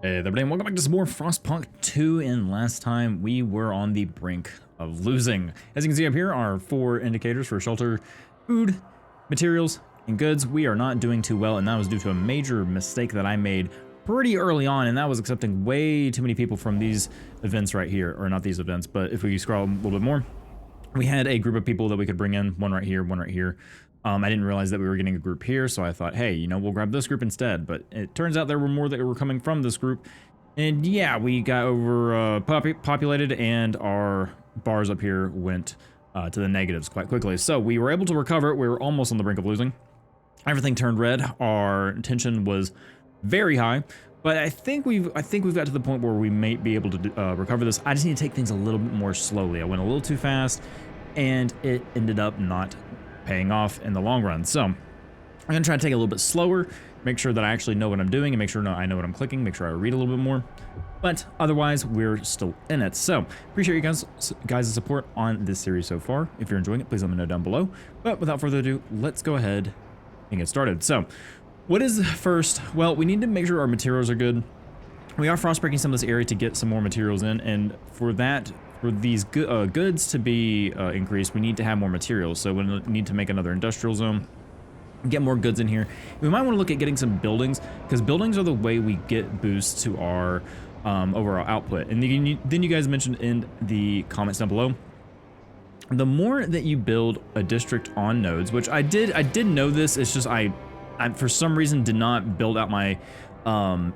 Hey there, and welcome back to some more Frostpunk 2, and last time we were on the brink of losing. As you can see up here are 4 indicators for shelter, food, materials, and goods. We are not doing too well, and that was due to a major mistake that I made pretty early on, and that was accepting way too many people from these events right here, or not these events, but if we scroll a little bit more, we had a group of people that we could bring in, one right here, one right here. I didn't realize that we were getting a group here, so I thought, hey, you know, we'll grab this group instead. But it turns out there were more that were coming from this group. And yeah, we got over populated, and our bars up here went to the negatives quite quickly. So we were able to recover. We were almost on the brink of losing. Everything turned red. Our tension was very high. But I think we've got to the point where we may be able to recover this. I just need to take things a little bit more slowly. I went a little too fast, and it ended up not paying off in the long run. So I'm gonna try to take it a little bit slower, make sure that I actually know what I'm doing, and make sure I know what I'm clicking, make sure I read a little bit more. But otherwise, we're still in it. So appreciate you guys' support on this series so far. If you're enjoying it, please let me know down below. But without further ado, let's go ahead and get started. So what is first? Well, we need to make sure our materials are good. We are frostbreaking some of this area to get some more materials in, and for that, for these goods to be increased, we need to have more materials. So we need to make another industrial zone, get more goods in here. We might want to look at getting some buildings, because buildings are the way we get boosts to our overall output. And then you guys mentioned in the comments down below, the more that you build a district on nodes, which I did know this. It's just I for some reason did not build out my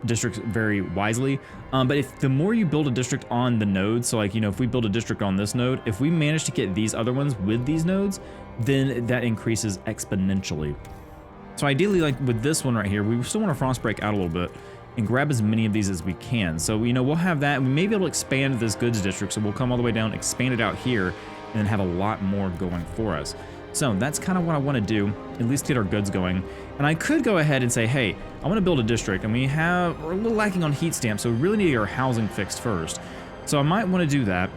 districts very wisely. But if the more you build a district on the nodes, so like, you know, if we build a district on this node, if we manage to get these other ones with these nodes, then that increases exponentially. So ideally, like with this one right here, we still want to frostbreak out a little bit and grab as many of these as we can. So, you know, we'll have that, and we may be able to expand this goods district. So we'll come all the way down, expand it out here, and then have a lot more going for us. So that's kind of what I want to do, at least get our goods going. And I could go ahead and say, hey, I want to build a district, and we're a little lacking on heat stamps, so we really need our housing fixed first. So I might want to do that.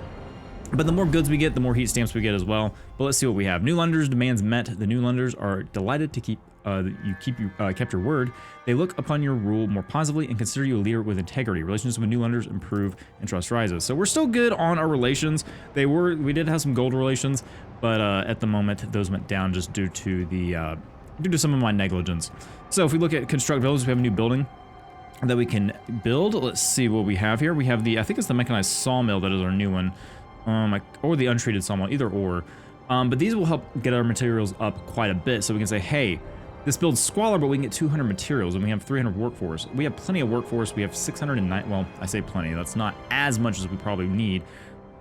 But the more goods we get, the more heat stamps we get as well. But let's see what we have. New lenders demands met. The new lenders are delighted to kept your word. They look upon your rule more positively and consider you a leader with integrity. Relations with new lenders improve and trust rises. So we're still good on our relations. We did have some gold relations, but at the moment those went down just due to some of my negligence. So if we look at construct villages, we have a new building that we can build. Let's see what we have here. We have I think it's the mechanized sawmill that is our new one, or the untreated sawmill, either or. But these will help get our materials up quite a bit. So we can say, hey, this builds squalor, but we can get 200 materials, and we have 300 workforce. We have plenty of workforce. We have 609. Well, I say plenty. That's not as much as we probably need,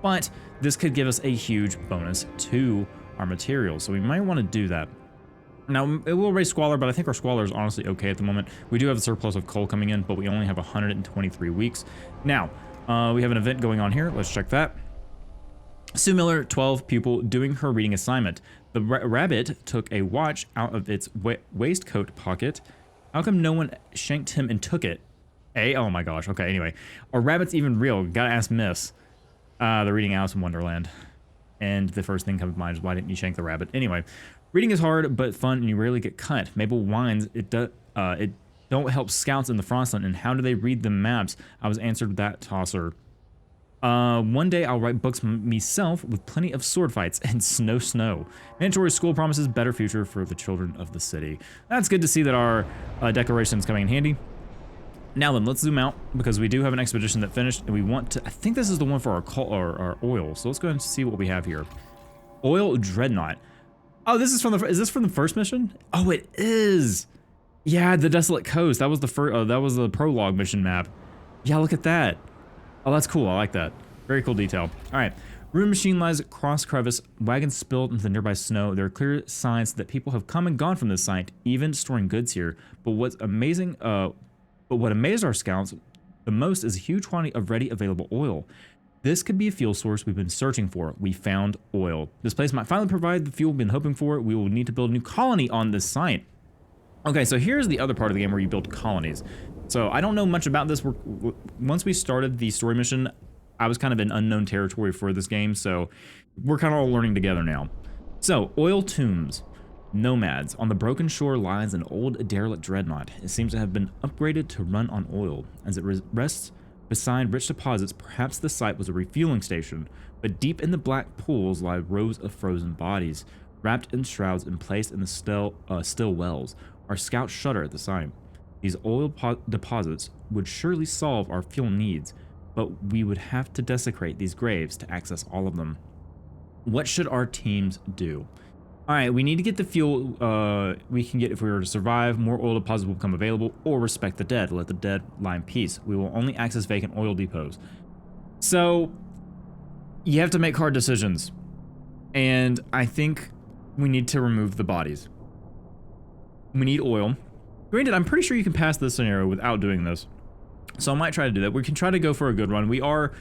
but this could give us a huge bonus to our materials. So we might want to do that. Now, it will raise squalor, but I think our squalor is honestly okay at the moment. We do have a surplus of coal coming in, but we only have 123 weeks. Now, we have an event going on here. Let's check that. Sue Miller, 12 pupil, doing her reading assignment. The rabbit took a watch out of its waistcoat pocket. How come no one shanked him and took it? Oh my gosh. Okay, anyway. Are rabbits even real? Gotta ask Miss. They're reading Alice in Wonderland. And the first thing comes to mind is, why didn't you shank the rabbit? Anyway, reading is hard but fun, and you rarely get cut. Mabel whines it don't help scouts in the Frostland, and how do they read the maps? I was answered that tosser. One day I'll write books myself with plenty of sword fights and snow. Mandatory school promises better future for the children of the city. That's good to see that our decoration is coming in handy. Now then, let's zoom out, because we do have an expedition that finished, and we want to, I think this is the one for our oil. So let's go ahead and see what we have here. Oil Dreadnought. Oh, this is is this from the first mission? Oh, it is. Yeah, the Desolate Coast. That was the prologue mission map. Yeah, look at that. Oh, that's cool. I like that. Very cool detail. All right. Ruined machine lies across crevice. Wagons spilled into the nearby snow. There are clear signs that people have come and gone from this site, even storing goods here. But what amazed our scouts the most is a huge quantity of ready available oil. This could be a fuel source we've been searching for. We found oil. This place might finally provide the fuel we've been hoping for. We will need to build a new colony on this site. Okay, so here's the other part of the game where you build colonies. So I don't know much about this. Once we started the story mission, I was kind of in unknown territory for this game, so we're kind of all learning together now. So, oil tombs. Nomads. On the broken shore lies an old derelict dreadnought. It seems to have been upgraded to run on oil. As it rests beside rich deposits, perhaps the site was a refueling station, but deep in the black pools lie rows of frozen bodies, wrapped in shrouds and placed in the still wells. Our scouts shudder at the sight. These oil deposits would surely solve our fuel needs, but we would have to desecrate these graves to access all of them. What should our teams do? All right, we need to get the fuel we can get if we were to survive. More oil deposits will become available, or respect the dead. Let the dead lie in peace. We will only access vacant oil depots. So you have to make hard decisions. And I think we need to remove the bodies. We need oil. Granted, I'm pretty sure you can pass this scenario without doing this. So I might try to do that. We can try to go for a good run. We are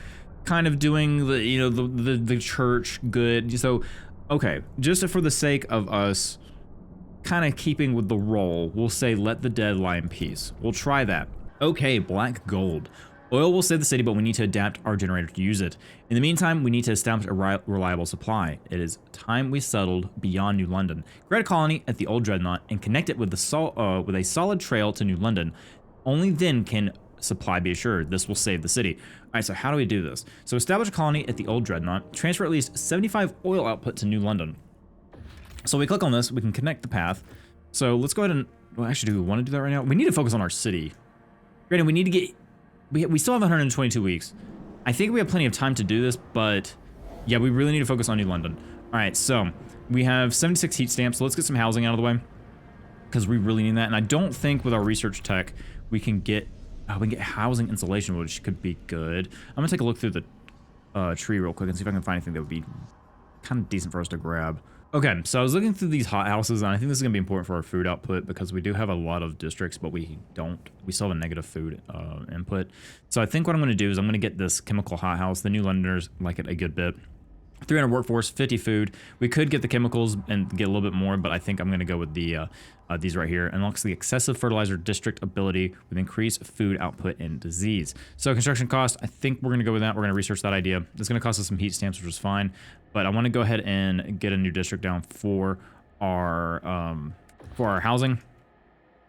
kind of doing the, you know, the church good. So, okay, just for the sake of us kind of keeping with the role, we'll say let the dead lie in peace. We'll try that. Okay, black gold. Oil will save the city, but we need to adapt our generator to use it. In the meantime, we need to establish a reliable supply. It is time we settled beyond New London. Create a colony at the old dreadnought and connect it with a solid trail to New London. Only then can supply be assured. This will save the city. All right, so how do we do this? So establish a colony at the old dreadnought, transfer at least 75 oil output to New London. So we click on this, we can connect the path. So let's go ahead and, well, actually, do we want to do that right now? We need to focus on our city. Granted, we need to get, we still have 122 weeks. I think we have plenty of time to do this, but yeah, we really need to focus on New London. All right, so we have 76 heat stamps. So let's get some housing out of the way because we really need that. And I don't think with our research tech, we can get housing insulation, which could be good. I'm gonna take a look through the tree real quick and see if I can find anything that would be kind of decent for us to grab. Okay, so I was looking through these hot houses, and I think this is gonna be important for our food output because we do have a lot of districts, but we still have a negative food input. So I think what I'm gonna do is I'm gonna get this chemical hot house. The New Londoners like it a good bit. 300 workforce, 50 food. We could get the chemicals and get a little bit more, but I think I'm going to go with the these right here. Unlocks the excessive fertilizer district ability with increased food output and disease. So construction cost, I think we're going to go with that. We're going to research that idea. It's going to cost us some heat stamps, which is fine. But I want to go ahead and get a new district down for our housing.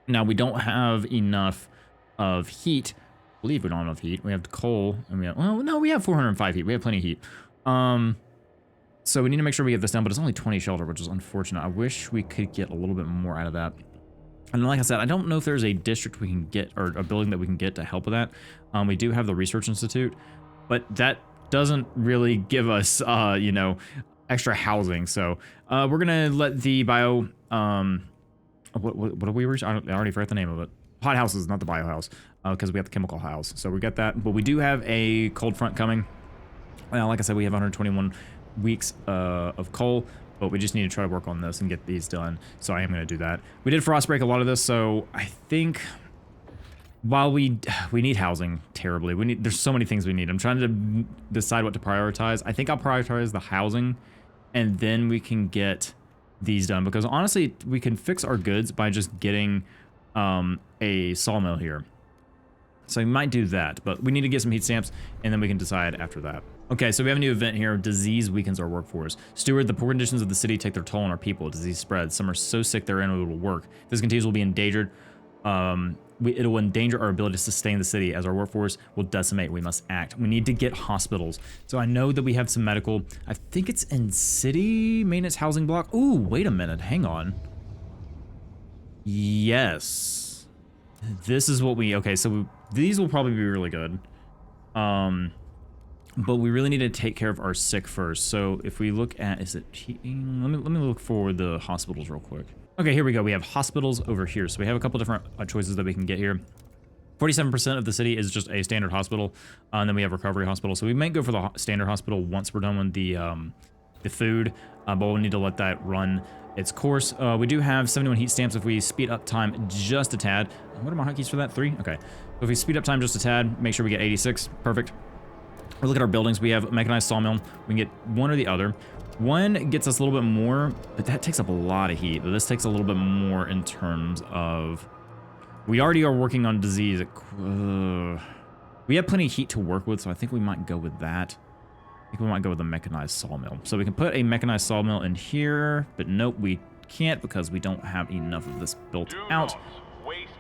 Now we don't have enough of heat. I believe we don't have enough heat. We have coal, and we have, well, no, we have 405 heat. We have plenty of heat. So we need to make sure we get this down, but it's only 20 shelter, which is unfortunate. I wish we could get a little bit more out of that. And like I said, I don't know if there's a district we can get, or a building that we can get to help with that. We do have the Research Institute, but that doesn't really give us, you know, extra housing. So we're going to let the bio, what do we reach? I already forgot the name of it. Hot houses, not the bio house, because we got the chemical house. So we got that, but we do have a cold front coming. Well, like I said, we have 121 weeks of coal, but we just need to try to work on this and get these done. So I am going to do that. We did frost break a lot of this, so I think while we need housing terribly, there's so many things we need. I'm trying to decide what to prioritize. I think I'll prioritize the housing, and then we can get these done, because honestly, we can fix our goods by just getting a sawmill here. So we might do that, but we need to get some heat stamps, and then we can decide after that. Okay, so we have a new event here. Disease weakens our workforce. Steward, the poor conditions of the city take their toll on our people. Disease spreads. Some are so sick they're unable to work. If this continues, we'll be endangered. It will endanger our ability to sustain the city, as our workforce will decimate. We must act. We need to get hospitals. So I know that we have some medical. I think it's in city maintenance housing block. Ooh, wait a minute. Hang on. Yes. This is what we... Okay, so these will probably be really good. But we really need to take care of our sick first. So if we look at, is it heating? Let me look for the hospitals real quick. Okay, here we go. We have hospitals over here. So we have a couple different choices that we can get here. 47% of the city is just a standard hospital, and then we have recovery hospital. So we might go for the standard hospital once we're done with the food, but we'll need to let that run its course. We do have 71 heat stamps if we speed up time just a tad. What are my hotkeys for that? 3? Okay. So if we speed up time just a tad, make sure we get 86. Perfect. We look at our buildings. We have a mechanized sawmill. We can get one or the other. One gets us a little bit more, but that takes up a lot of heat. But this takes a little bit more in terms of... We already are working on disease. We have plenty of heat to work with, so I think we might go with that. I think we might go with the mechanized sawmill. So we can put a mechanized sawmill in here, but nope, we can't because we don't have enough of this built out.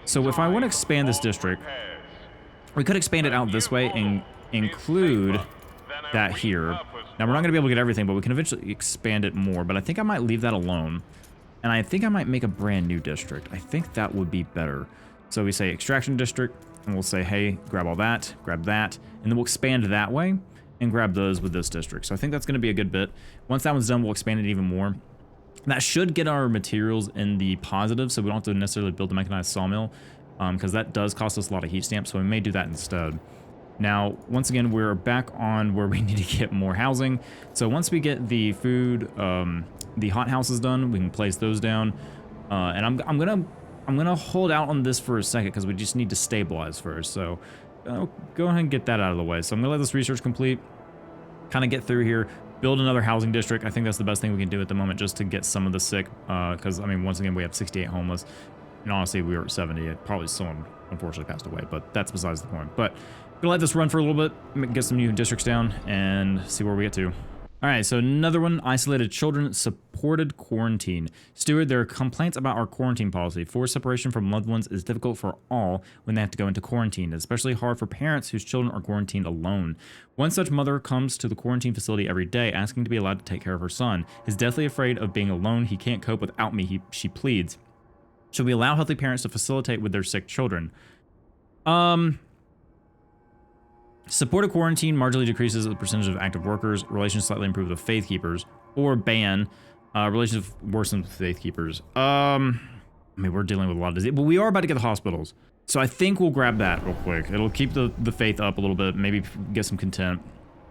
So if I want to expand this district, we could expand it out this way and include that here. Now, we're not going to be able to get everything, but we can eventually expand it more. But I think I might leave that alone. And I think I might make a brand new district. I think that would be better. So we say extraction district, and we'll say, hey, grab all that, grab that, and then we'll expand that way and grab those with this district. So I think that's going to be a good bit. Once that one's done, we'll expand it even more. That should get our materials in the positive, so we don't have to necessarily build a mechanized sawmill, because that does cost us a lot of heat stamps, so we may do that instead. Now, once again, we're back on where we need to get more housing. So once we get the food, the hot houses done, we can place those down. And I'm gonna hold out on this for a second because we just need to stabilize first. So go ahead and get that out of the way. So I'm gonna let this research complete, kind of get through here, build another housing district. I think that's the best thing we can do at the moment, just to get some of the sick. Because I mean, once again, we have 68 homeless, and honestly, we were at 70. Probably someone unfortunately passed away, but that's besides the point. But gonna let this run for a little bit, get some new districts down, and see where we get to. All right, so another one, isolated children, supported quarantine. Steward, there are complaints about our quarantine policy. Forced separation from loved ones is difficult for all when they have to go into quarantine, especially hard for parents whose children are quarantined alone. One such mother comes to the quarantine facility every day asking to be allowed to take care of her son. Is deathly afraid of being alone. He can't cope without me, she pleads. Should we allow healthy parents to facilitate with their sick children? Supported quarantine marginally decreases the percentage of active workers. Relations slightly improve with faith keepers. Or ban. Relations worsen with faith keepers. I mean, we're dealing with a lot of disease. But we are about to get the hospitals. So I think we'll grab that real quick. It'll keep the faith up a little bit. Maybe get some content.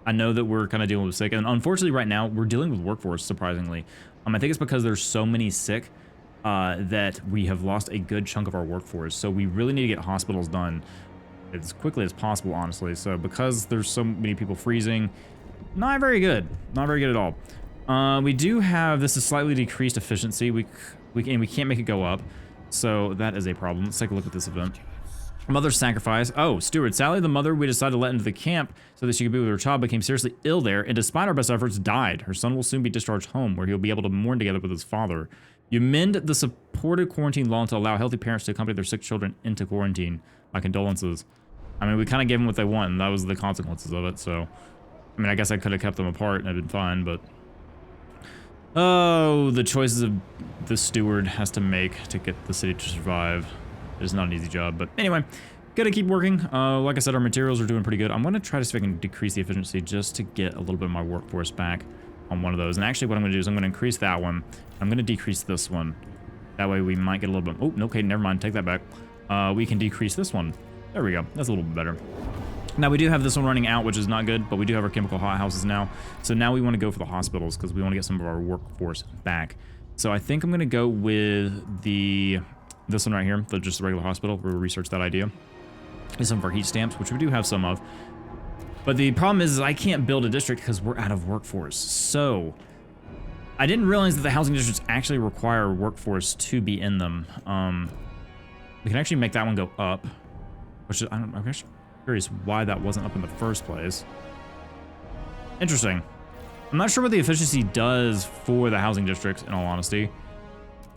I know that we're kind of dealing with sick. And unfortunately, right now, we're dealing with workforce, surprisingly. I think it's because there's so many sick that we have lost a good chunk of our workforce. So we really need to get hospitals done as quickly as possible, honestly. So because there's so many people freezing, not very good. Not very good at all. We do have, this is slightly decreased efficiency. We can't make it go up. So that is a problem. Let's take a look at this event. Mother's sacrifice. Oh, Steward, Sally, the mother we decided to let into the camp so that she could be with her child, became seriously ill there, and despite our best efforts, died. Her son will soon be discharged home, where he'll be able to mourn together with his father. You amend the supported quarantine law to allow healthy parents to accompany their sick children into quarantine. My condolences. I mean, we kind of gave them what they want, and that was the consequences of it, so... I mean, I guess I could have kept them apart and it'd been fine, but... Oh, the choices of the steward has to make to get the city to survive. It's not an easy job, but anyway, gotta keep working. Like I said, our materials are doing pretty good. I'm gonna try to see if I can decrease the efficiency just to get a little bit of my workforce back on one of those. And actually what I'm gonna do is I'm gonna increase that one. I'm gonna decrease this one. That way we might get a little bit... Oh, okay, never mind, take that back. We can decrease this one. There we go, that's a little bit better. Now we do have this one running out, which is not good, but we do have our chemical hothouses now. So now we want to go for the hospitals because we want to get some of our workforce back. So I think I'm going to go with this one right here, just the regular hospital. We'll research that idea. And some of our heat stamps, which we do have some of. But the problem is I can't build a district because we're out of workforce. So I didn't realize that the housing districts actually require workforce to be in them. We can actually make that one go up, which is, I'm actually curious why that wasn't up in the first place. Interesting. I'm not sure what the efficiency does for the housing districts, in all honesty.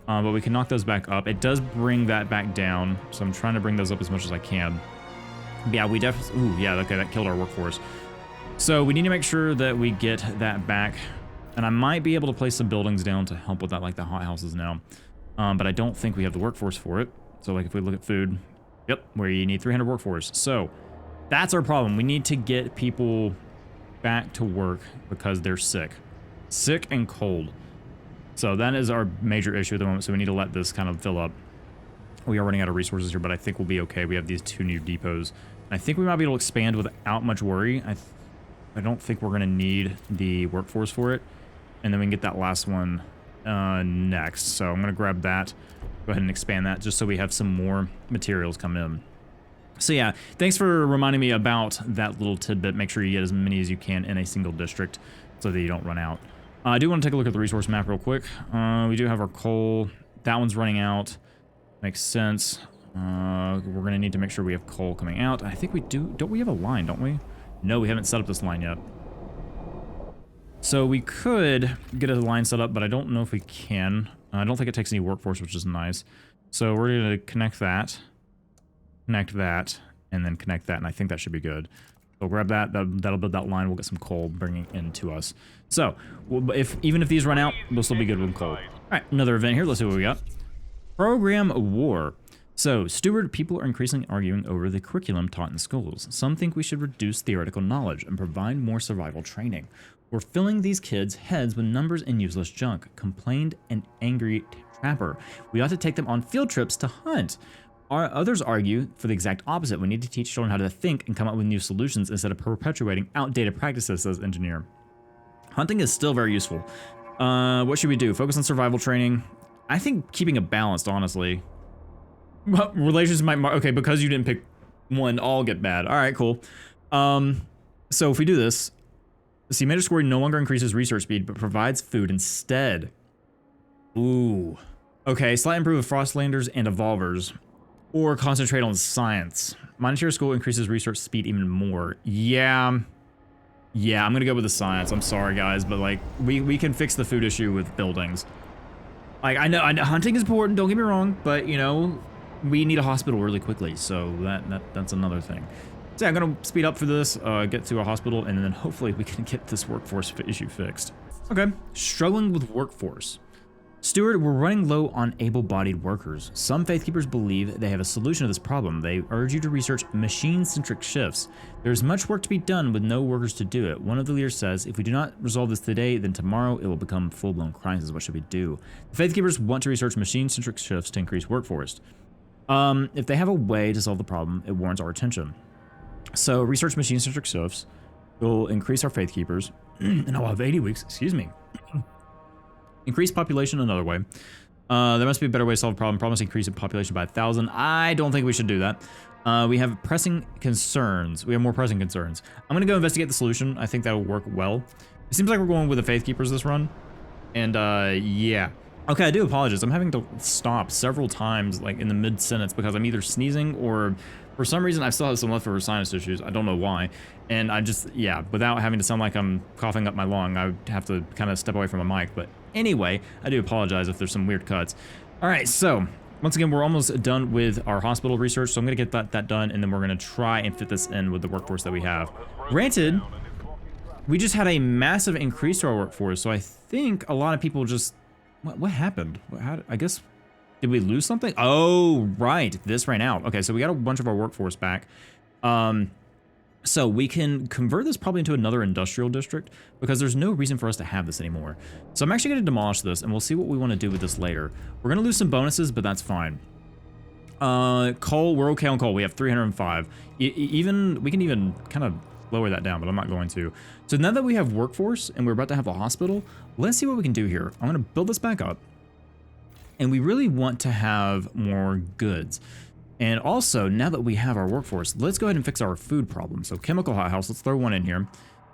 But we can knock those back up. It does bring that back down, so I'm trying to bring those up as much as I can. Yeah, we definitely... Ooh, yeah, okay, that killed our workforce. So we need to make sure that we get that back. And I might be able to place some buildings down to help with that, like the hot houses now. But I don't think we have the workforce for it. So like if we look at food, yep, where you need 300 workforce. So that's our problem. We need to get people back to work because they're sick. Sick and cold. So that is our major issue at the moment. So we need to let this kind of fill up. We are running out of resources here, but I think we'll be okay. We have these 2 new depots. I think we might be able to expand without much worry. I don't think we're going to need the workforce for it. And then we can get that last one next. So I'm going to grab that. Go ahead and expand that just so we have some more materials come in. So yeah, thanks for reminding me about that little tidbit. Make sure you get as many as you can in a single district so that you don't run out. I do want to take a look at the resource map real quick. We do have our coal. That one's running out. Makes sense. We're going to need to make sure we have coal coming out. I think we do. Don't we have a line, don't we? No, we haven't set up this line yet. So we could get a line set up, but I don't know if we can. I don't think it takes any workforce, which is nice. So we're going to connect that, and then connect that, and I think that should be good. So grab that. That'll build that line. We'll get some coal bringing in to us. So even if these run out, we'll still be good with coal. All right, another event here. Let's see what we got. Program war. So, Steward, people are increasingly arguing over the curriculum taught in schools. Some think we should reduce theoretical knowledge and provide more survival training. We're filling these kids' heads with numbers and useless junk, complained an angry trapper. We ought to take them on field trips to hunt. Others argue for the exact opposite. We need to teach children how to think and come up with new solutions instead of perpetuating outdated practices, says engineer. Hunting is still very useful. What should we do? Focus on survival training. I think keeping it balanced, honestly. Well, relations might... Okay, because you didn't pick one, all get bad. All right, cool. So if we do this, see, major scoring no longer increases research speed, but provides food instead. Ooh. Okay, slight improve of Frostlanders and Evolvers. Or concentrate on science. Monetary school increases research speed even more. Yeah, I'm gonna go with the science. I'm sorry, guys, but like, we can fix the food issue with buildings. Like, I know hunting is important, don't get me wrong, but, you know... We need a hospital really quickly, so that's another thing. So yeah, I'm gonna speed up for this, get to a hospital, and then hopefully we can get this workforce issue fixed. Okay, struggling with workforce. Steward, we're running low on able-bodied workers. Some faith keepers believe they have a solution to this problem. They urge you to research machine-centric shifts. There's much work to be done with no workers to do it. One of the leaders says, if we do not resolve this today, then tomorrow it will become full-blown crisis. What should we do? The faith keepers want to research machine-centric shifts to increase workforce. If they have a way to solve the problem, it warrants our attention. So research machine-centric shifts will increase our faith keepers, and I'll have 80 weeks, excuse me. Increase population another way. There must be a better way to solve the problem. Promise increase in population by 1,000. I don't think we should do that. We have pressing concerns. We have more pressing concerns. I'm gonna go investigate the solution. I think that'll work well. It seems like we're going with the faith keepers this run. And yeah. Okay, I do apologize. I'm having to stop several times, like in the mid-sentence, because I'm either sneezing or for some reason I still have some leftover sinus issues. I don't know why. And I just, yeah, without having to sound like I'm coughing up my lung, I would have to kind of step away from a mic. But anyway, I do apologize if there's some weird cuts. All right, so once again, we're almost done with our hospital research. So I'm going to get that done, and then we're going to try and fit this in with the workforce that we have. Granted, we just had a massive increase to our workforce. So I think a lot of people just... What happened? I guess, did we lose something? Oh, right. This ran out. Okay, so we got a bunch of our workforce back. So we can convert this probably into another industrial district because there's no reason for us to have this anymore. So I'm actually going to demolish this and we'll see what we want to do with this later. We're going to lose some bonuses, but that's fine. Coal, we're okay on coal. We have 305. We can even kind of lower that down, but I'm not going to. So now that we have workforce and we're about to have a hospital, let's see what we can do here. I'm going to build this back up. And we really want to have more goods. And also, now that we have our workforce, let's go ahead and fix our food problem. So chemical hothouse, let's throw one in here.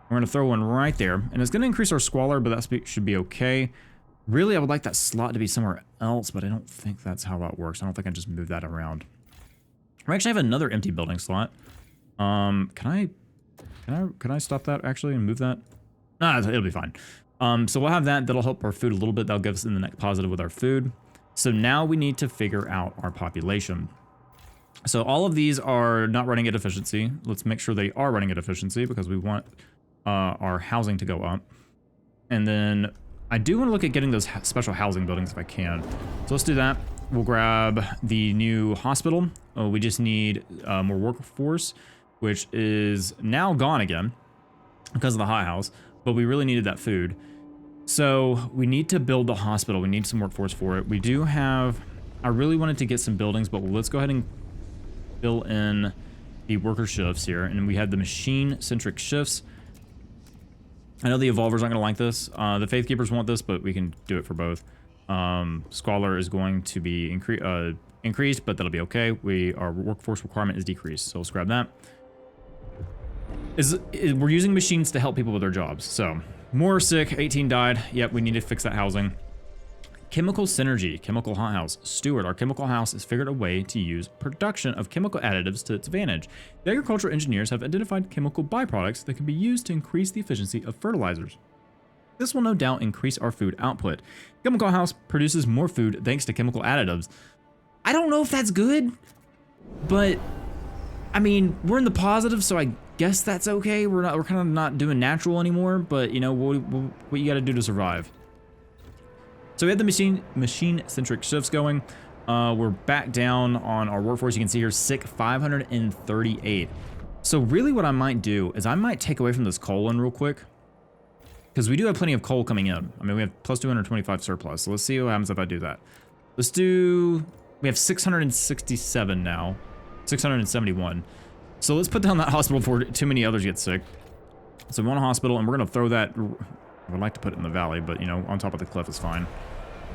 We're going to throw one right there. And it's going to increase our squalor, but that should be okay. Really, I would like that slot to be somewhere else, but I don't think that's how that works. I don't think I just move that around. We actually have another empty building slot. Can I stop that actually and move that? Nah, it'll be fine. So we'll have that. That'll help our food a little bit. That'll give us in the next positive with our food. So now we need to figure out our population. So all of these are not running at efficiency. Let's make sure they are running at efficiency because we want our housing to go up. And then I do want to look at getting those special housing buildings if I can. So let's do that. We'll grab the new hospital. Oh, we just need more workforce, which is now gone again because of the hothouse, but we really needed that food. So we need to build the hospital. We need some workforce for it. We do have, I really wanted to get some buildings, but let's go ahead and fill in the worker shifts here. And we had the machine-centric shifts. I know the evolvers aren't gonna like this. The faith keepers want this, but we can do it for both. Squalor is going to be increased, but that'll be okay. Our workforce requirement is decreased, so let's grab that. We're using machines to help people with their jobs. So more sick, 18 died. Yep, we need to fix that housing. Chemical synergy, chemical hothouse. Steward, our chemical house has figured a way to use production of chemical additives to its advantage. The agricultural engineers have identified chemical byproducts that can be used to increase the efficiency of fertilizers. This will no doubt increase our food output. Chemical house produces more food thanks to chemical additives. I don't know if that's good, but I mean, we're in the positive, so I guess that's okay. We're kind of not doing natural anymore, but you know, what you got to do to survive. So we had the machine-centric shifts going. We're back down on our workforce. You can see here, sick 538. So really what I might do is I might take away from this coal one real quick, because we do have plenty of coal coming in. I mean, we have plus 225 surplus. So let's see what happens if I do that. We have 667 now, 671. So let's put down that hospital before too many others get sick. So we want a hospital, and we're gonna throw that, I would like to put it in the valley, but you know, on top of the cliff is fine.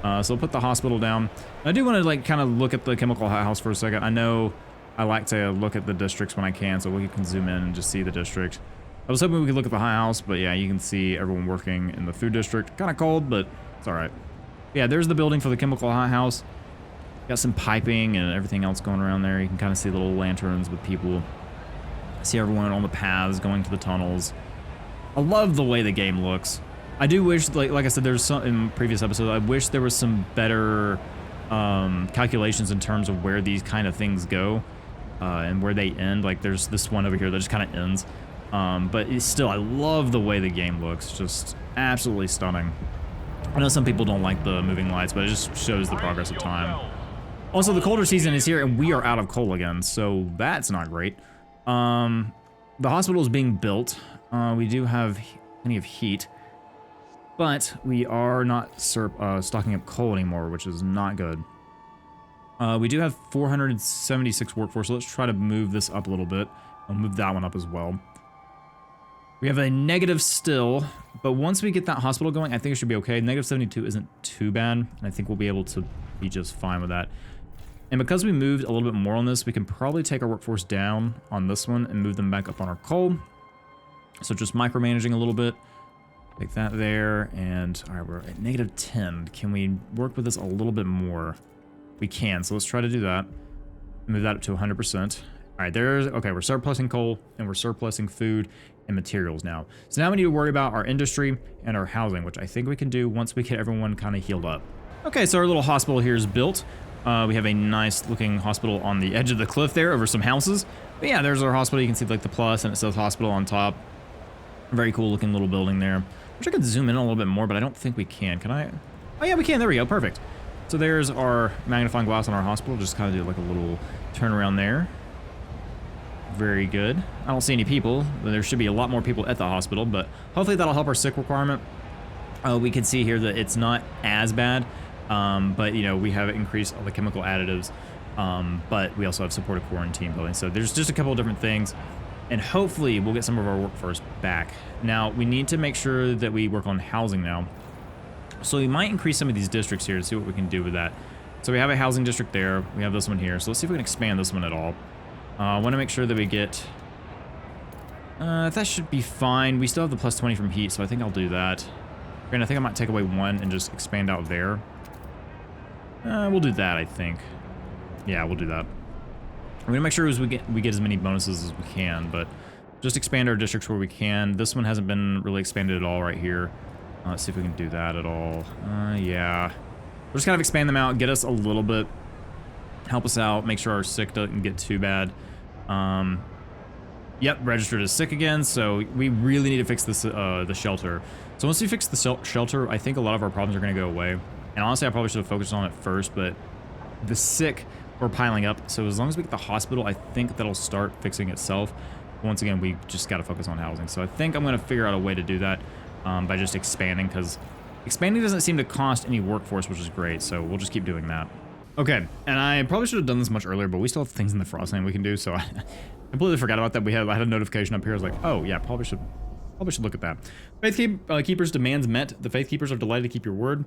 So we'll put the hospital down. I do want to like kind of look at the chemical house for a second. I know I like to look at the districts when I can, so we can zoom in and just see the district. I was hoping we could look at the high house, but yeah, you can see everyone working in the food district. Kind of cold, but it's all right. Yeah, there's the building for the chemical high house. Got some piping and everything else going around there. You can kind of see little lanterns with people. See everyone on the paths going to the tunnels. I love the way the game looks. I do wish, like I said, there's some in previous episodes, I wish there was some better calculations in terms of where these kind of things go and where they end. Like there's this one over here that just kind of ends. But it's still, I love the way the game looks. Just absolutely stunning. I know some people don't like the moving lights, but it just shows the progress of time. Also, the colder season is here, and we are out of coal again, so that's not great. The hospital is being built. We do have plenty of heat. But we are not stocking up coal anymore, which is not good. We do have 476 workforce, so let's try to move this up a little bit. I'll move that one up as well. We have a negative still, but once we get that hospital going, I think it should be okay. Negative 72 isn't too bad, and I think we'll be able to be just fine with that. And because we moved a little bit more on this, we can probably take our workforce down on this one and move them back up on our coal. So just micromanaging a little bit. Like that there, and all right, we're at negative 10. Can we work with this a little bit more? We can, so let's try to do that. Move that up to 100%. All right, okay, we're surplusing coal, and we're surplusing food and materials now. So now we need to worry about our industry and our housing, which I think we can do once we get everyone kind of healed up. Okay, so our little hospital here is built. We have a nice looking hospital on the edge of the cliff there over some houses. But yeah, there's our hospital. You can see like the plus, and it says hospital on top. Very cool looking little building there. I wish I could zoom in a little bit more, but I don't think we can. Can I? Oh yeah, we can. There we go. Perfect. So there's our magnifying glass on our hospital. Just kind of do like a little turnaround there. Very good. I don't see any people. There should be a lot more people at the hospital, but hopefully that'll help our sick requirement. We can see here that it's not as bad, but you know, we have increased all the chemical additives, but we also have supported quarantine building. So there's just a couple of different things. And hopefully we'll get some of our workforce back. Now, we need to make sure that we work on housing now. So we might increase some of these districts here to see what we can do with that. So we have a housing district there. We have this one here. So let's see if we can expand this one at all. I want to make sure that we get... that should be fine. We still have the plus 20 from heat, so I think I'll do that. And I think I might take away one and just expand out there. We'll do that, I think. Yeah, we'll do that. We're gonna make sure we get as many bonuses as we can, but just expand our districts where we can. This one hasn't been really expanded at all right here. Let's see if we can do that at all. Yeah. We'll just kind of expand them out, get us a little bit, help us out, make sure our sick doesn't get too bad. Yep, registered as sick again, so we really need to fix this, the shelter. So once we fix the shelter, I think a lot of our problems are gonna go away. And honestly, I probably should have focused on it first, but the sick are piling up. So as long as we get the hospital, I think that'll start fixing itself. Once again, we just gotta focus on housing. So I think I'm gonna figure out a way to do that by just expanding, because expanding doesn't seem to cost any workforce, which is great. So we'll just keep doing that. Okay, and I probably should have done this much earlier, but we still have things in the frost lane we can do. So I completely forgot about that. I had a notification up here. I was like, oh yeah, probably should look at that. Faith Keeper's demands met. The Faith Keepers are delighted to keep your word.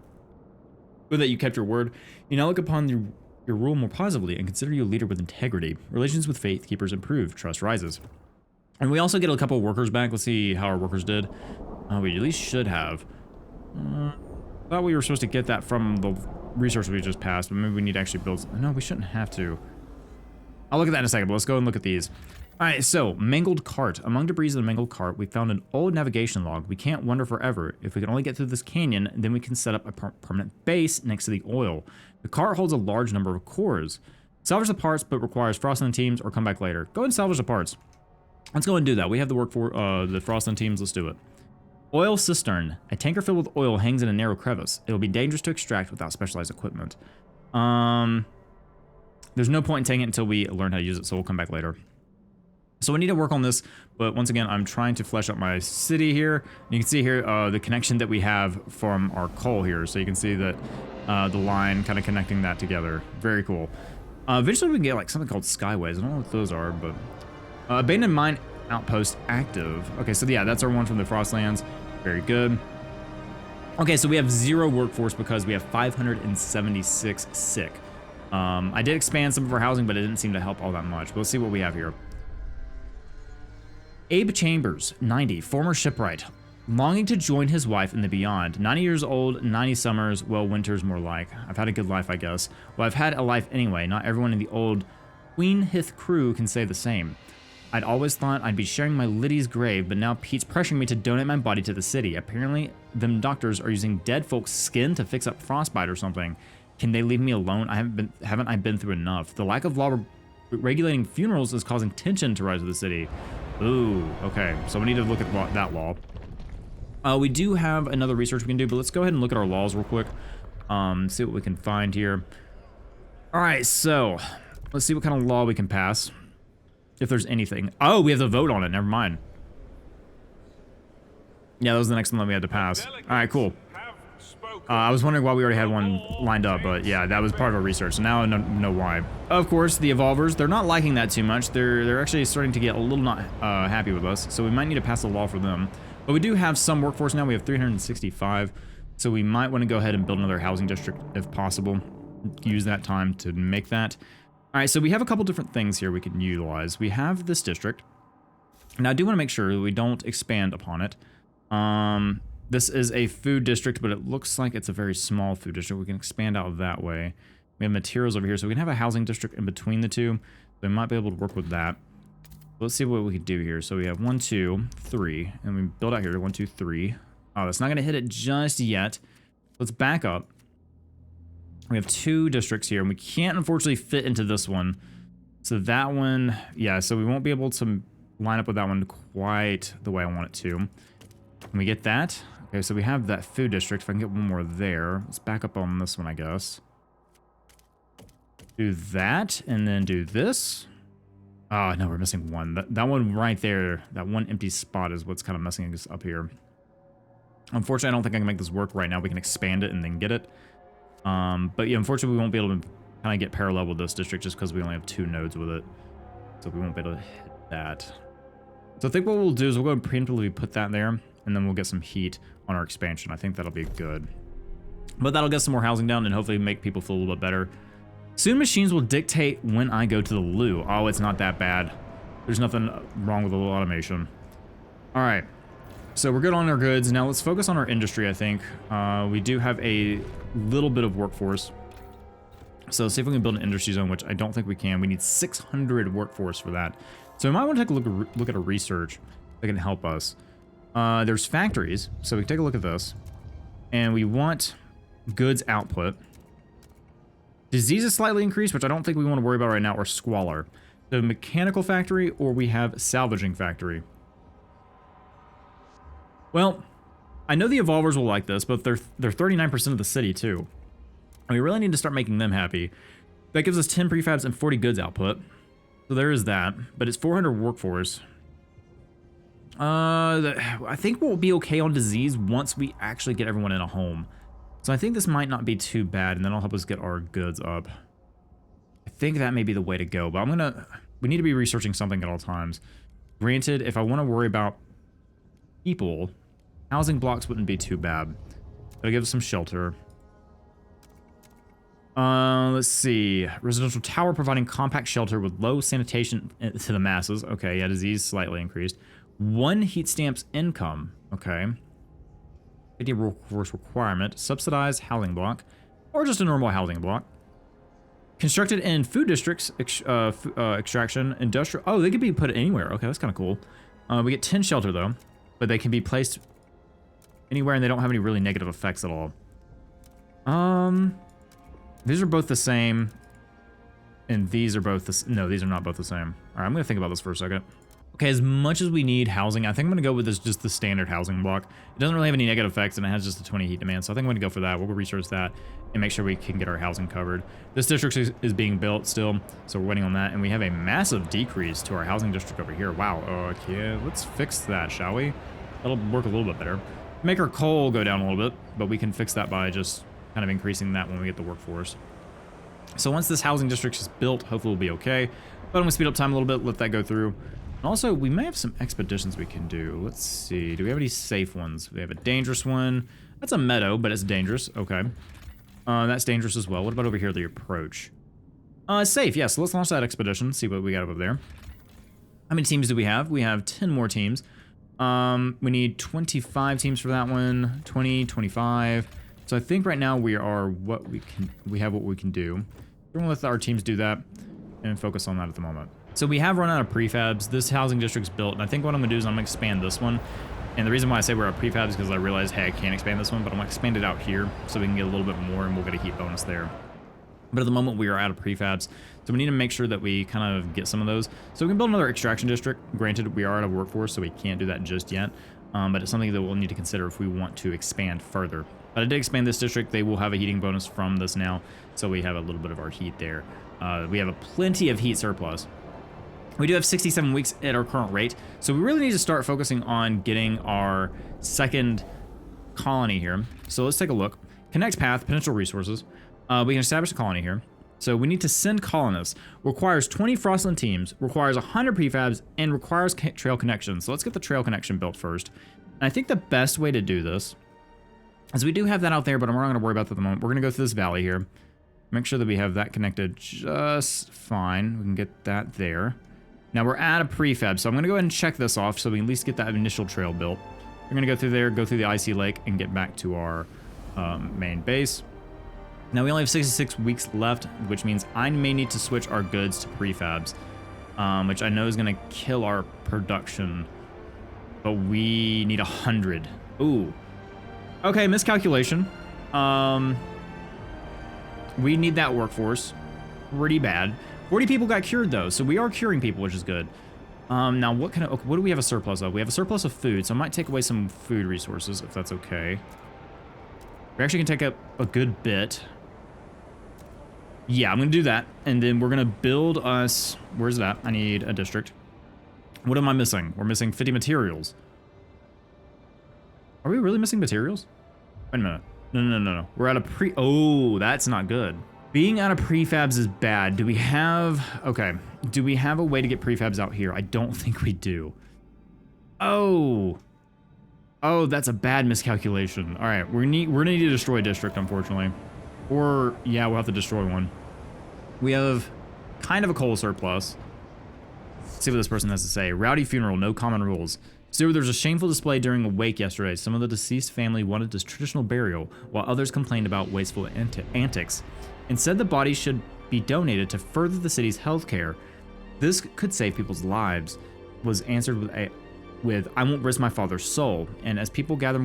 Good that you kept your word. You now look upon your rule more positively and consider you a leader with integrity. Relations with Faith Keepers improve. Trust rises. And we also get a couple of workers back. Let's see how our workers did. We at least should have. Thought we were supposed to get that from the resource we just passed, but maybe we need to actually build. No, we shouldn't have to. I'll look at that in a second, but let's go and look at these. All right, so mangled cart. Among debris of the mangled cart, we found an old navigation log. We can't wander forever. If we can only get through this canyon, then we can set up a permanent base next to the oil. The cart holds a large number of cores. Salvage the parts, but requires Frost and the teams, or come back later. Go ahead and salvage the parts. Let's go and do that. We have the work for the Frost and teams. Let's do it. Oil cistern. A tanker filled with oil hangs in a narrow crevice. It will be dangerous to extract without specialized equipment. There's no point in taking it until we learn how to use it, so we'll come back later. So we need to work on this, but once again, I'm trying to flesh out my city here. You can see here the connection that we have from our coal here. So you can see that the line kind of connecting that together. Very cool. Eventually we can get like something called skyways. I don't know what those are, but abandoned mine outpost active. Okay, so yeah, that's our one from the Frostlands. Very good. Okay, so we have 0 workforce because we have 576 sick. I did expand some of our housing, but it didn't seem to help all that much. But let's see what we have here. Abe Chambers, 90, former shipwright, longing to join his wife in the beyond. 90 years old, 90 summers, well, winter's more like. I've had a good life, I guess. Well, I've had a life anyway. Not everyone in the old Queen Hith crew can say the same. I'd always thought I'd be sharing my Liddy's grave, but now Pete's pressuring me to donate my body to the city. Apparently, them doctors are using dead folks' skin to fix up frostbite or something. Can they leave me alone? Haven't I been through enough? The lack of law regulating funerals is causing tension to rise in the city. Ooh, okay. So we need to look at that law. We do have another research we can do, but let's go ahead and look at our laws real quick. See what we can find here. All right, so let's see what kind of law we can pass. If there's anything. Oh, we have to vote on it. Never mind. Yeah, that was the next one that we had to pass. All right, cool. I was wondering why we already had one lined up, but yeah, that was part of our research, so now I know why. Of course, the evolvers, they're not liking that too much. They're actually starting to get a little not happy with us, so we might need to pass a law for them. But we do have some workforce now. We have 365, so we might want to go ahead and build another housing district if possible. Use that time to make that. All right, so we have a couple different things here we can utilize. We have this district. Now, I do want to make sure that we don't expand upon it. This is a food district, but it looks like it's a very small food district. We can expand out that way. We have materials over here, so we can have a housing district in between the two. So we might be able to work with that. Let's see what we can do here. So we have 1, 2, 3, and we build out here 1, 2, 3. Oh, that's not going to hit it just yet. Let's back up. We have 2 districts here, and we can't unfortunately fit into this one. So that one, yeah, so we won't be able to line up with that one quite the way I want it to. Can we get that? Okay, so we have that food district. If I can get one more there. Let's back up on this one, I guess. Do that, and then do this. Oh, no, we're missing one. That one right there, that one empty spot is what's kind of messing us up here. Unfortunately, I don't think I can make this work right now. We can expand it and then get it. But yeah, unfortunately, we won't be able to kind of get parallel with this district just because we only have 2 nodes with it. So we won't be able to hit that. So I think what we'll do is we'll go and preemptively put that there, and then we'll get some heat on our expansion. I think that'll be good. But that'll get some more housing down and hopefully make people feel a little bit better. Soon machines will dictate when I go to the loo. Oh, it's not that bad. There's nothing wrong with a little automation. All right. So we're good on our goods. Now let's focus on our industry, I think. We do have a little bit of workforce. So let's see if we can build an industry zone, which I don't think we can. We need 600 workforce for that. So we might want to take a look at a research that can help us. There's factories. So we can take a look at this. And we want goods output. Disease is slightly increased, which I don't think we want to worry about right now, or squalor. So mechanical factory, or we have salvaging factory. Well, I know the evolvers will like this, but they're 39% of the city too. And we really need to start making them happy. That gives us 10 prefabs and 40 goods output. So there is that, but it's 400 workforce. I think we'll be okay on disease once we actually get everyone in a home. So I think this might not be too bad, and then it'll help us get our goods up. I think that may be the way to go, but we need to be researching something at all times. Granted, if I want to worry about people, housing blocks wouldn't be too bad. It'll give us some shelter. Let's see. Residential tower providing compact shelter with low sanitation to the masses. Okay, yeah, disease slightly increased. 1 heat stamps income. Okay. 50 workforce requirement. Subsidized housing block. Or just a normal housing block. Constructed in food districts, extraction, industrial. Oh, they could be put anywhere. Okay, that's kind of cool. We get 10 shelter though, but they can be placed anywhere and they don't have any really negative effects at all. These are both the same. And these are both the, no, these are not both the same. All right, I'm gonna think about this for a second. Okay, as much as we need housing, I think I'm gonna go with this, just the standard housing block. It doesn't really have any negative effects and it has just a 20 heat demand. So I think I'm gonna go for that. We'll go research that and make sure we can get our housing covered. This district is being built still, so we're waiting on that. And we have a massive decrease to our housing district over here. Wow, okay, let's fix that, shall we? That'll work a little bit better. Make our coal go down a little bit, but we can fix that by just kind of increasing that when we get the workforce. So once this housing district is built, hopefully we'll be okay. But I'm gonna speed up time a little bit, let that go through. And also, we may have some expeditions we can do. Let's see, do we have any safe ones? We have a dangerous one. That's a meadow, but it's dangerous, okay. That's dangerous as well. What about over here, the approach? Safe, yeah, so let's launch that expedition, see what we got over there. How many teams do we have? We have 10 more teams. We need 25 teams for that one, 20, 25. So I think right now we are what we can, we have what we can do. We're gonna let our teams do that and focus on that at the moment. So we have run out of prefabs. This housing district's built, and I think what I'm gonna do is I'm gonna expand this one. And the reason why I say we're at prefabs is because I realized, hey, I can't expand this one, but I'm gonna expand it out here so we can get a little bit more and we'll get a heat bonus there. But at the moment we are out of prefabs, so we need to make sure that we kind of get some of those. So we can build another extraction district. Granted, we are out of workforce, so we can't do that just yet. But it's something that we'll need to consider if we want to expand further. But I did expand this district. They will have a heating bonus from this now, so we have a little bit of our heat there. We have a plenty of heat surplus. We do have 67 weeks at our current rate, so we really need to start focusing on getting our second colony here. So let's take a look. Connect path, potential resources. We can establish a colony here. So we need to send colonists. Requires 20 Frostland teams, requires 100 prefabs, and requires trail connections. So let's get the trail connection built first. And I think the best way to do this is we do have that out there, but I'm not going to worry about that at the moment. We're going to go through this valley here. Make sure that we have that connected just fine. We can get that there. Now we're at a prefab, so I'm going to go ahead and check this off so we can at least get that initial trail built. We're going to go through there, go through the icy lake, and get back to our main base. Now we only have 66 weeks left, which means I may need to switch our goods to prefabs, which I know is going to kill our production, but we need 100. Ooh. Okay, miscalculation. We need that workforce pretty bad. 40 people got cured though, so we are curing people, which is good. Now what do we have a surplus of? We have a surplus of food, so I might take away some food resources if that's okay. We actually can take up a good bit. Yeah, I'm gonna do that, and then we're gonna build us, where's that? I need a district. What am I missing? We're missing 50 materials. Are we really missing materials? Wait a minute. No. We're out of oh, that's not good. Being out of prefabs is bad. Do we have, okay. Do we have a way to get prefabs out here? I don't think we do. Oh, that's a bad miscalculation. All right, we're gonna need to destroy a district, unfortunately. Or, yeah, we'll have to destroy one. We have kind of a coal surplus. Let's see what this person has to say. Rowdy funeral, no common rules. So there was a shameful display during a wake yesterday. Some of the deceased family wanted this traditional burial, while others complained about wasteful antics. Instead, the body should be donated to further the city's health care. This could save people's lives, was answered with I won't risk my father's soul. And as people got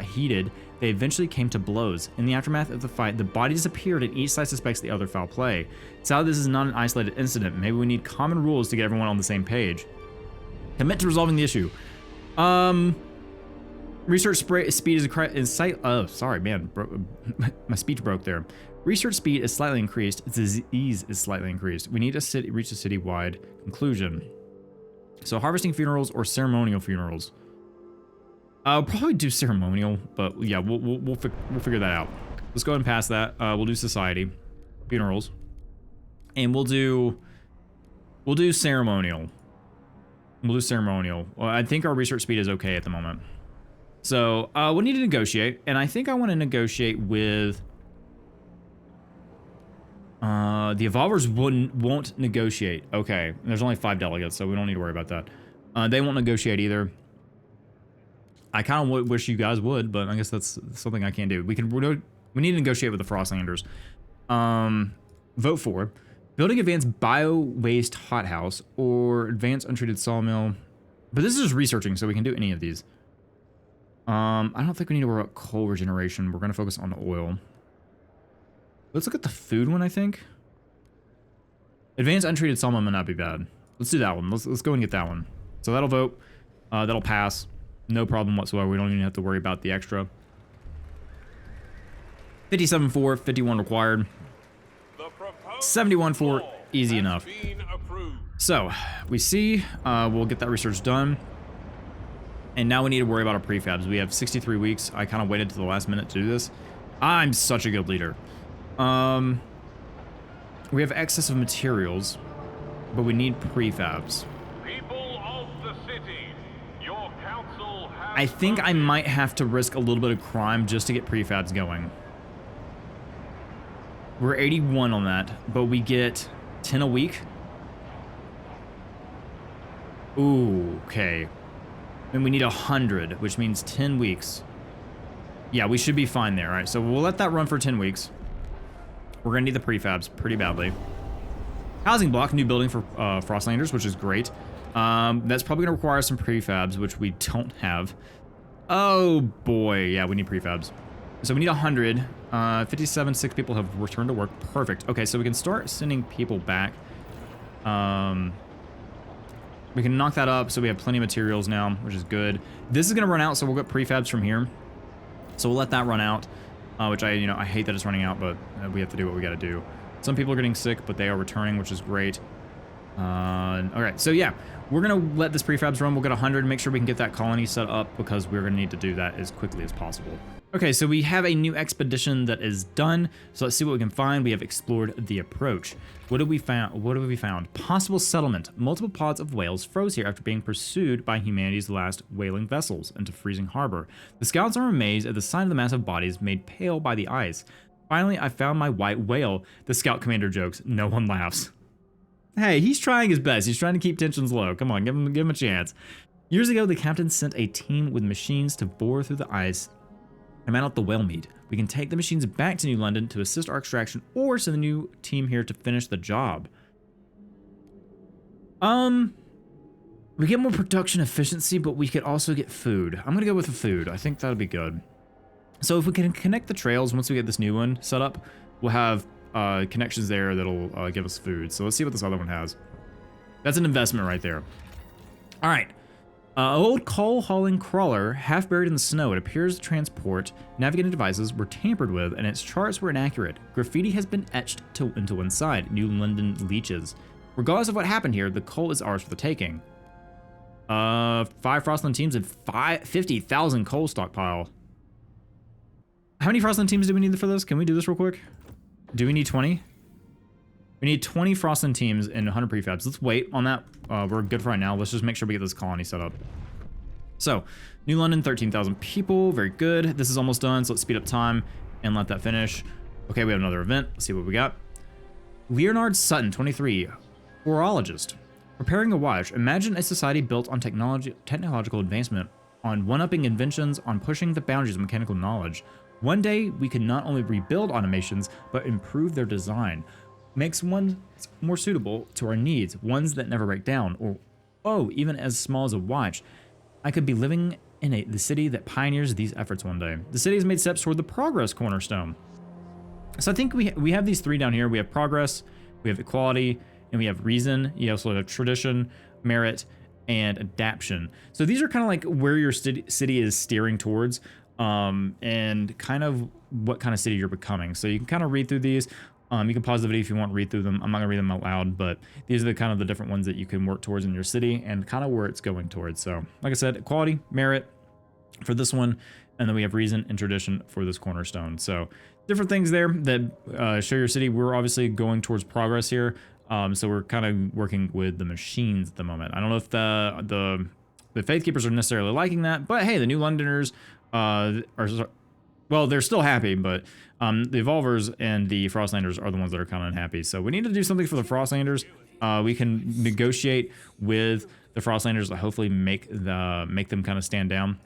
heated, they eventually came to blows. In the aftermath of the fight, the body disappeared and each side suspects the other foul play. Sadly, this is not an isolated incident. Maybe we need common rules to get everyone on the same page. Commit to resolving the issue. Research speed is slight. Oh, sorry, man. My speech broke there. Research speed is slightly increased. Disease is slightly increased. We need to reach a city-wide conclusion. So harvesting funerals or ceremonial funerals. I'll probably do ceremonial, but yeah, we'll figure that out. Let's go ahead and pass that. We'll do society, funerals, and we'll do ceremonial. We'll do ceremonial. Well, I think our research speed is okay at the moment. So we need to negotiate, and I think I want to negotiate with the evolvers won't negotiate. Okay, there's only 5 delegates, so we don't need to worry about that. They won't negotiate either. I kind of wish you guys would, but I guess that's something I can't do. We need to negotiate with the Frostlanders. Vote for building advanced bio-waste hothouse or advanced untreated sawmill. But this is just researching, so we can do any of these. I don't think we need to worry about coal regeneration. We're going to focus on oil. Let's look at the food one, I think. Advanced untreated sawmill might not be bad. Let's do that one. Let's go and get that one. So that'll vote. That'll pass. No problem whatsoever. We don't even have to worry about the extra. 57.4, 51 required. 71.4, easy enough. So we see we'll get that research done. And now we need to worry about our prefabs. We have 63 weeks. I kind of waited to the last minute to do this. I'm such a good leader. We have excess of materials, but we need prefabs. People of the city, your council has I think I might have to risk a little bit of crime just to get prefabs going. We're 81 on that, but we get 10 a week. Ooh, okay. And we need 100, which means 10 weeks. Yeah, we should be fine there. All right, so we'll let that run for 10 weeks. We're gonna need the prefabs pretty badly. Housing block, new building for Frostlanders, which is great. That's probably gonna require some prefabs, which we don't have. Oh boy, yeah, we need prefabs. So we need 100. 57, 6 people have returned to work. Perfect. Okay, so we can start sending people back. We can knock that up, so we have plenty of materials now, which is good. This is gonna run out, so we'll get prefabs from here. So we'll let that run out, which I hate that it's running out, but we have to do what we gotta do. Some people are getting sick, but they are returning, which is great. Okay, so yeah, we're gonna let this prefabs run. We'll get 100, make sure we can get that colony set up because we're gonna need to do that as quickly as possible. Okay, so we have a new expedition that is done. So let's see what we can find. We have explored the approach. What have we found? Possible settlement. Multiple pods of whales froze here after being pursued by humanity's last whaling vessels into freezing harbor. The scouts are amazed at the sight of the massive bodies made pale by the ice. Finally, I found my white whale. The scout commander jokes. No one laughs. Hey, he's trying his best. He's trying to keep tensions low. Come on, give him a chance. Years ago, the captain sent a team with machines to bore through the ice and mount out the whale meat. We can take the machines back to New London to assist our extraction or send a new team here to finish the job. We get more production efficiency, but we could also get food. I'm gonna go with the food. I think that'll be good. So if we can connect the trails, once we get this new one set up, we'll have connections there that'll give us food. So let's see what this other one has. That's an investment right there. All right. Old coal hauling crawler, half buried in the snow. It appears the transport navigating devices were tampered with and its charts were inaccurate. Graffiti has been etched into one side. New London leeches. Regardless of what happened here, the coal is ours for the taking. 5 Frostland teams and 50,000 coal stockpile. How many Frostland teams do we need for this? Can we do this real quick? Do we need 20? We need 20 Frostland teams and 100 prefabs. Let's wait on that. We're good for right now. Let's just make sure we get this colony set up. So, New London, 13,000 people. Very good. This is almost done, so let's speed up time and let that finish. Okay, we have another event. Let's see what we got. Leonard Sutton, 23, horologist. Preparing a watch. Imagine a society built on technological advancement, on one-upping inventions, on pushing the boundaries of mechanical knowledge. One day, we can not only rebuild automations, but improve their design. Makes one more suitable to our needs, ones that never break down, or, oh, even as small as a watch. I could be living in the city that pioneers these efforts one day. The city has made steps toward the progress cornerstone. So I think we have these 3 down here. We have progress, we have equality, and we have reason. You also have tradition, merit, and adaption. So these are kind of like where your city is steering towards, and kind of what kind of city you're becoming. So you can kind of read through these. You can pause the video if you want to read through them. I'm not gonna read them out loud, but these are the kind of the different ones that you can work towards in your city and kind of where it's going towards. So like I said, equality, merit for this one, and then we have reason and tradition for this cornerstone. So different things there that show your city. We're obviously going towards progress here. So we're kind of working with the machines at the moment. I don't know if the Faith Keepers are necessarily liking that, but hey, the New Londoners well, they're still happy, but the Evolvers and the Frostlanders are the ones that are kind of unhappy. So we need to do something for the Frostlanders. We can negotiate with the Frostlanders to hopefully make them kind of stand down.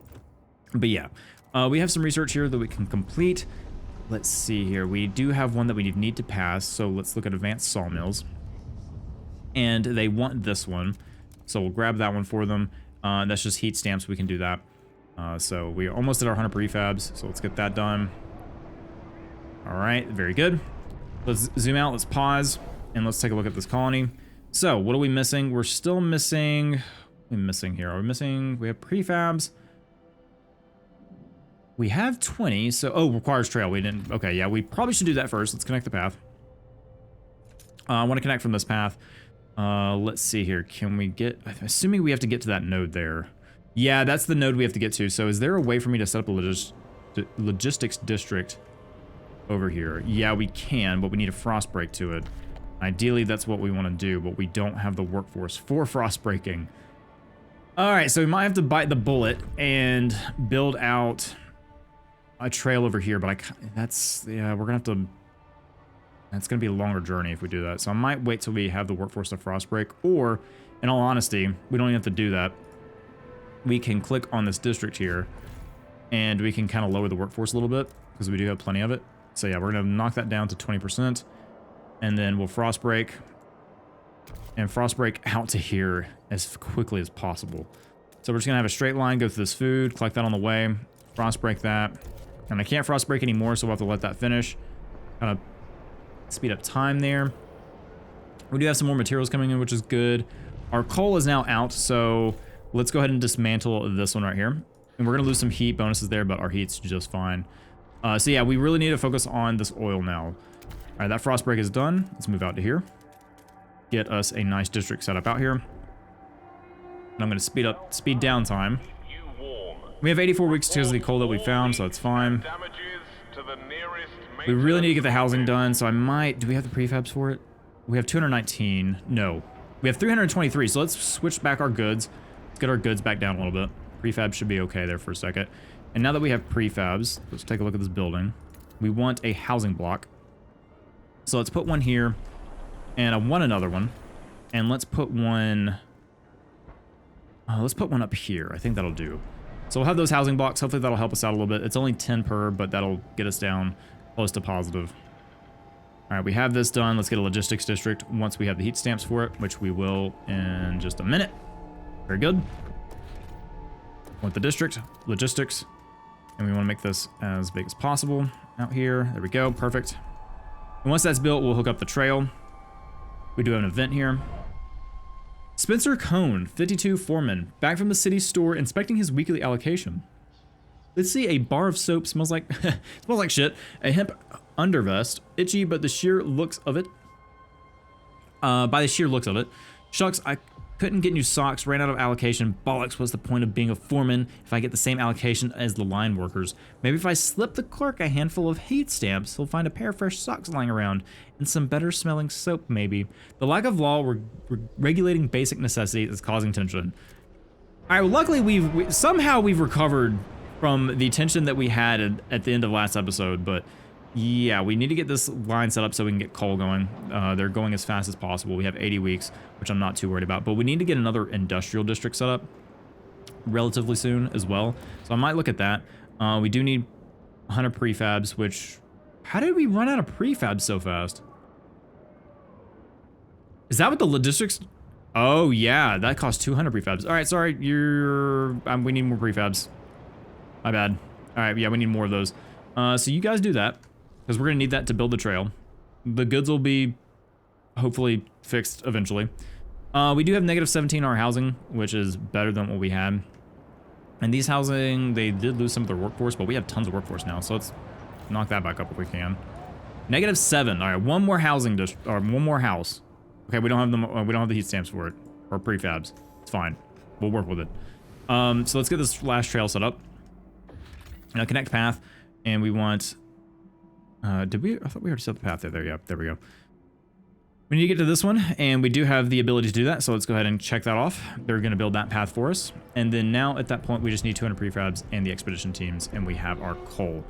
But yeah, we have some research here that we can complete. let's see here. We do have one that we need to pass, so let's look at advanced sawmills. And they want this one, so we'll grab that one for them. That's just heat stamps. We can do that. So we almost did our 100 prefabs, so let's get that done. All right, very good. Let's zoom out, let's pause, and let's take a look at this colony. So what are we missing? We're still missing, what are we missing here? Are we missing, we have prefabs. We have 20, so, oh, requires trail. We didn't, okay, yeah, we probably should do that first. Let's connect the path. I want to connect from this path. Let's see here. Can we get, I'm assuming we have to get to that node there. Yeah, that's the node we have to get to. So is there a way for me to set up a logistics district over here? Yeah, we can, but we need a frost break to it. Ideally, that's what we want to do, but we don't have the workforce for frost breaking. All right, so we might have to bite the bullet and build out a trail over here, but that's, yeah, we're gonna have to, that's gonna be a longer journey if we do that. So I might wait till we have the workforce to frost break, or in all honesty, we don't even have to do that. We can click on this district here and we can kind of lower the workforce a little bit because we do have plenty of it. So yeah, we're gonna knock that down to 20% and then we'll frost break and frost break out to here as quickly as possible. So we're just gonna have a straight line go through this food, collect that on the way, frost break that. And I can't frost break anymore, so we'll have to let that finish. Kind of speed up time there. We do have some more materials coming in, which is good. Our coal is now out, so let's go ahead and dismantle this one right here. And we're gonna lose some heat bonuses there, but our heat's just fine. So yeah, we really need to focus on this oil now. All right, that frost break is done. Let's move out to here. Get us a nice district set up out here. And I'm gonna speed down time. We have 84 weeks because of the coal that we found, so that's fine. We really need to get the housing done, so I might, do we have the prefabs for it? We have 219, no. We have 323, so let's switch back our goods. Let's get our goods back down a little bit. Prefab should be okay there for a second. And now that we have prefabs, let's take a look at this building. We want a housing block. So let's put one here, and I want another one. And let's put one up here. I think that'll do. So we'll have those housing blocks. Hopefully that'll help us out a little bit. It's only 10 per, but that'll get us down close to positive. All right, we have this done. Let's get a logistics district once we have the heat stamps for it, which we will in just a minute. Very good. Want the district, logistics, and we want to make this as big as possible out here. There we go, perfect. And once that's built, we'll hook up the trail. We do have an event here. Spencer Cohn, 52 foreman, back from the city store inspecting his weekly allocation. Let's see, a bar of soap smells like smells like shit. A hemp undervest, itchy, but the sheer looks of it. By the sheer looks of it. Shucks, I couldn't get new socks, ran out of allocation. Bollocks, what's the point of being a foreman if I get the same allocation as the line workers? Maybe if I slip the clerk a handful of heat stamps, he'll find a pair of fresh socks lying around and some better smelling soap, maybe. The lack of law regulating basic necessities is causing tension. All right, well, luckily somehow we've recovered from the tension that we had at the end of last episode, but yeah, we need to get this line set up so we can get coal going. They're going as fast as possible. We have 80 weeks, which I'm not too worried about, but we need to get another industrial district set up relatively soon as well. So I might look at that. We do need 100 prefabs, which, how did we run out of prefabs so fast? Is that what the logistics? Oh yeah, that costs 200 prefabs. All right, sorry, we need more prefabs. My bad. All right, yeah, we need more of those. So you guys do that, because we're gonna need that to build the trail. The goods will be hopefully fixed eventually. We do have negative 17 our housing, which is better than what we had. And these housing, they did lose some of their workforce, but we have tons of workforce now, so let's knock that back up if we can. Negative 7. All right, one more housing or one more house. Okay, we don't have the heat stamps for it or prefabs. It's fine. We'll work with it. So let's get this last trail set up. Now connect path, and we want. Did we? I thought we already set the path there. Yeah, there we go. We need to get to this one, and we do have the ability to do that. So let's go ahead and check that off. They're going to build that path for us, and then now at that point we just need 200 prefabs and the expedition teams, and we have our coal.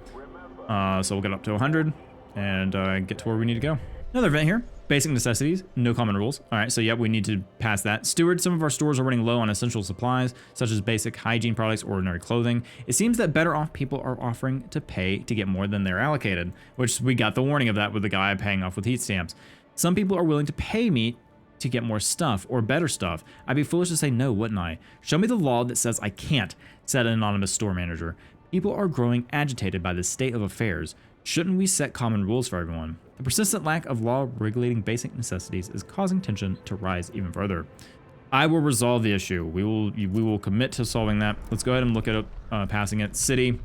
So we'll get up to 100 and get to where we need to go. Another event here. Basic necessities, no common rules. All right, so yep, we need to pass that. Steward, some of our stores are running low on essential supplies, such as basic hygiene products, ordinary clothing. It seems that better off people are offering to pay to get more than they're allocated, which we got the warning of that with the guy paying off with heat stamps. Some people are willing to pay me to get more stuff or better stuff. I'd be foolish to say no, wouldn't I? Show me the law that says I can't, said an anonymous store manager. People are growing agitated by this state of affairs. Shouldn't we set common rules for everyone? The persistent lack of law regulating basic necessities is causing tension to rise even further. I will resolve the issue. We will commit to solving that. Let's go ahead and look at passing it. City,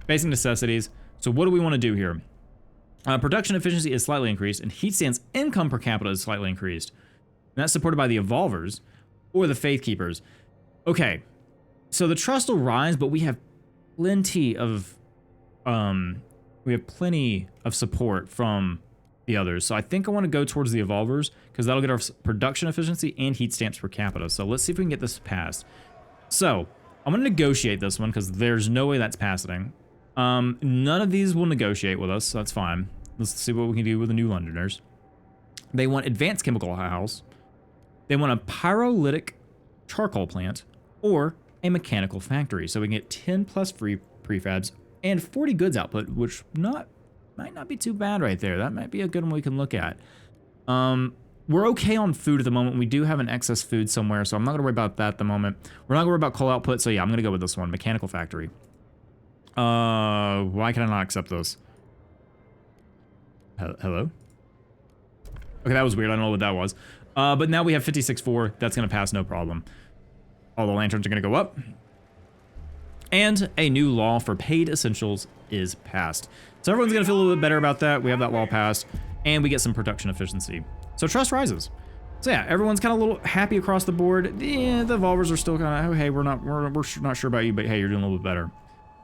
basic necessities. So what do we want to do here? Production efficiency is slightly increased, and heat stands income per capita is slightly increased. And that's supported by the evolvers or the faith keepers. Okay, so the trust will rise, but we have plenty of support from the others. So I think I want to go towards the evolvers because that'll get our production efficiency and heat stamps per capita. So let's see if we can get this passed. So I'm going to negotiate this one because there's no way that's passing. None of these will negotiate with us, so that's fine. Let's see what we can do with the New Londoners. They want advanced chemical house. They want a pyrolytic charcoal plant or a mechanical factory. So we can get 10 plus free prefabs and 40 goods output, which might not be too bad right there. That might be a good one we can look at. We're okay on food at the moment. We do have an excess food somewhere, so I'm not gonna worry about that at the moment. We're not gonna worry about coal output, so yeah, I'm gonna go with this one, mechanical factory. Why can I not accept this? Hello? Okay, that was weird. I don't know what that was. But now we have 56.4. That's gonna pass no problem. All the lanterns are gonna go up. And a new law for paid essentials is passed. So everyone's gonna feel a little bit better about that. We have that law passed, and we get some production efficiency. So trust rises. So yeah, everyone's kind of a little happy across the board. Yeah, the evolvers are still kind of, oh hey, we're not sure about you, but hey, you're doing a little bit better.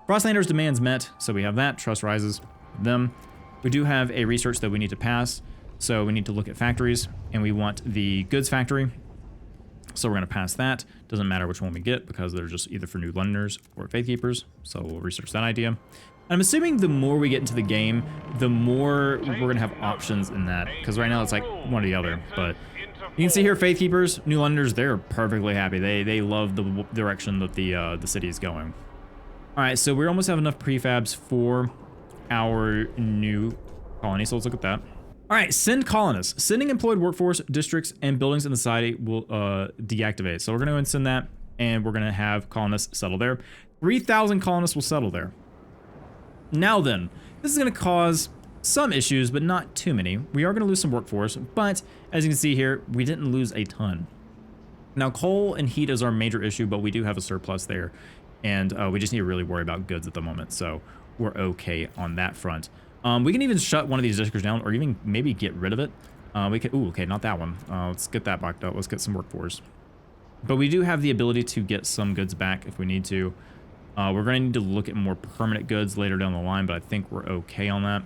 Frostlanders demands met, so we have that. Trust rises with them. We do have a research that we need to pass, so we need to look at factories, and we want the goods factory. So we're going to pass that. Doesn't matter which one we get because they're just either for New Londoners or Faith Keepers. So we'll research that idea. And I'm assuming the more we get into the game, the more we're going to have options in that. Because right now it's like one or the other. But you can see here, Faith Keepers, New Londoners, they're perfectly happy. They love the direction that the city is going. All right, so we almost have enough prefabs for our new colony. So let's look at that. All right, send colonists. Sending employed workforce, districts, and buildings in the society will deactivate. So we're going to go and send that, and we're going to have colonists settle there. 3,000 colonists will settle there. Now then, this is going to cause some issues, but not too many. We are going to lose some workforce, but as you can see here, we didn't lose a ton. Now, coal and heat is our major issue, but we do have a surplus there, and we just need to really worry about goods at the moment, so we're okay on that front. We can even shut one of these districts down or even maybe get rid of it. We can, ooh, okay, not that one. Let's get that backed up. Let's get some workforce. But we do have the ability to get some goods back if we need to. We're going to need to look at more permanent goods later down the line, but I think we're okay on that.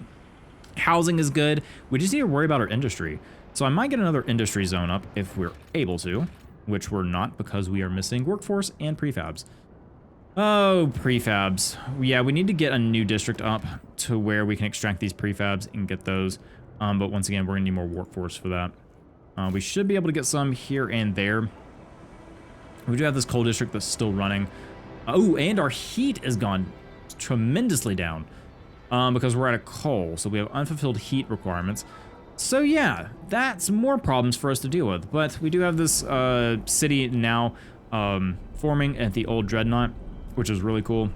Housing is good. We just need to worry about our industry. So I might get another industry zone up if we're able to, which we're not because we are missing workforce and prefabs. Oh, prefabs. Yeah, we need to get a new district up to where we can extract these prefabs and get those. But once again, we're gonna need more workforce for that. We should be able to get some here and there. We do have this coal district that's still running. Oh, and our heat has gone tremendously down because we're out of coal. So we have unfulfilled heat requirements. So yeah, that's more problems for us to deal with. But we do have this city now forming at the old Dreadnought, which is really cool.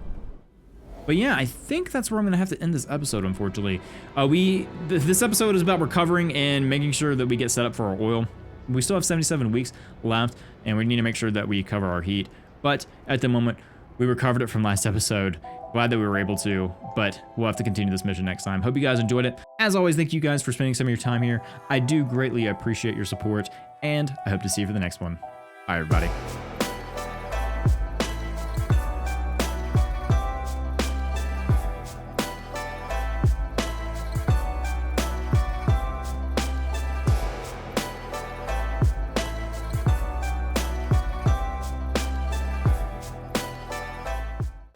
But yeah, I think that's where I'm gonna have to end this episode, unfortunately. This episode is about recovering and making sure that we get set up for our oil. We still have 77 weeks left, and we need to make sure that we cover our heat. But at the moment, we recovered it from last episode. Glad that we were able to, but we'll have to continue this mission next time. Hope you guys enjoyed it. As always, thank you guys for spending some of your time here. I do greatly appreciate your support, and I hope to see you for the next one. Bye, everybody.